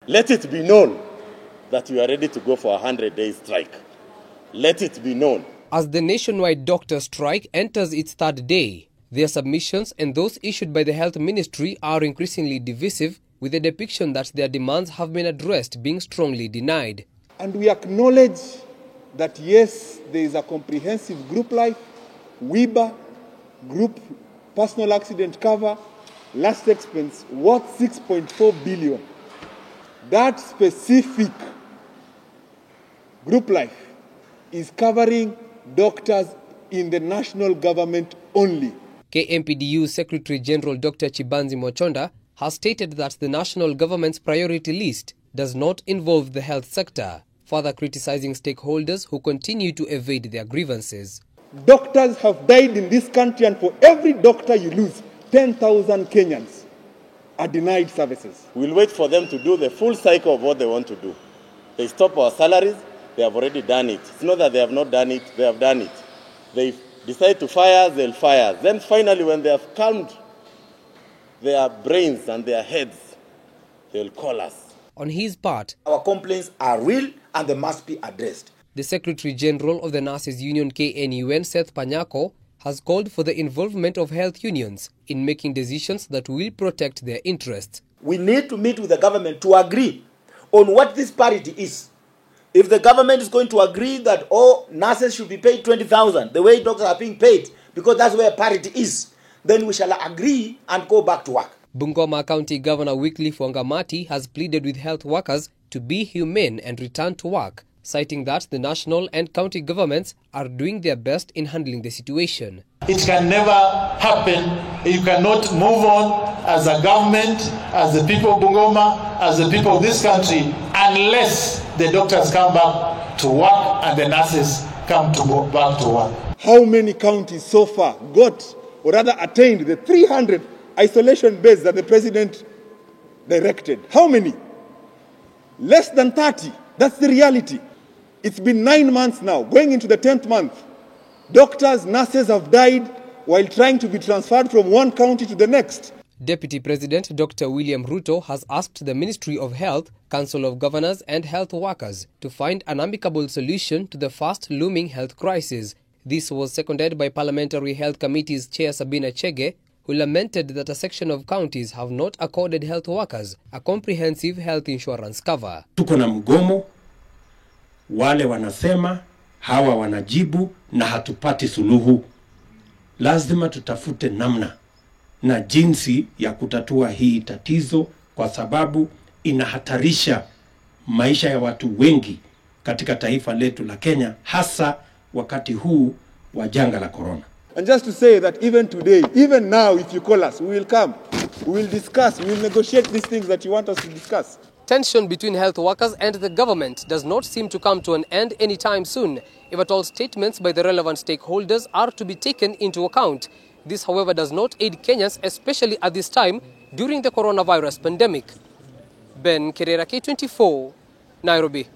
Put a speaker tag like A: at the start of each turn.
A: Let it be known that we are ready to go for a 100-day strike. Let it be known.
B: As the nationwide doctor strike enters its third day, their submissions and those issued by the Health Ministry are increasingly divisive, with the depiction that their demands have been addressed being strongly denied.
C: And we acknowledge that yes, there is a comprehensive group life, WIBA, group personal accident cover, last expense worth 6.4 billion. That specific group life is covering doctors in the national government only.
B: KMPDU Secretary General Dr. Chibanzi Mochonda has stated that the national government's priority list does not involve the health sector, further criticizing stakeholders who continue to evade their grievances.
C: Doctors have died in this country, and for every doctor you lose, 10,000 Kenyans are denied services.
A: We'll wait for them to do the full cycle of what they want to do. They stop our salaries, they have already done it. It's not that they have not done it, they have done it. They decide to fire, they'll fire. Then finally, when they have calmed their brains and their heads, they'll call us.
B: On his part,
D: our complaints are real and they must be addressed.
B: The Secretary General of the Nurses Union KNUN, Seth Panyako, has called for the involvement of health unions in making decisions that will protect their interests.
D: We need to meet with the government to agree on what this parity is. If the government is going to agree that all nurses should be paid 20,000, the way doctors are being paid, because that's where parity is, then we shall agree and go back to work.
B: Bungoma County Governor Wycliffe Wangamati has pleaded with health workers to be humane and return to work, citing that the national and county governments are doing their best in handling the situation.
E: It can never happen. You cannot move on as a government, as the people of Bungoma, as the people of this country, unless the doctors come back to work and the nurses come back to work.
C: How many counties so far got, or rather attained, the 300 isolation beds that the president directed? How many? Less than 30. That's the reality. It's been 9 months now, going into the 10th month. Doctors, nurses have died while trying to be transferred from one county to the next.
B: Deputy President Dr. William Ruto has asked the Ministry of Health, Council of Governors and health workers to find an amicable solution to the fast-looming health crisis. This was seconded by Parliamentary Health Committee's Chair Sabina Chege, who lamented that a section of counties have not accorded health workers a comprehensive health insurance cover.
F: Tuko na mgomo, wale wanasema, hawa wanajibu na hatupati suluhu. Lazima tutafute namna na jinsi ya kutatua hii tatizo, kwa sababu inahatarisha maisha ya watu wengi katika taifa letu la Kenya, hasa wakati huu wa janga la corona.
C: And just to say that even today, even now, if you call us, we will come. We will discuss, we will negotiate these things that you want us to discuss.
B: Tension between health workers and the government does not seem to come to an end anytime soon, if at all statements by the relevant stakeholders are to be taken into account. This, however, does not aid Kenyans, especially at this time during the coronavirus pandemic. Ben Kerera, K24, Nairobi.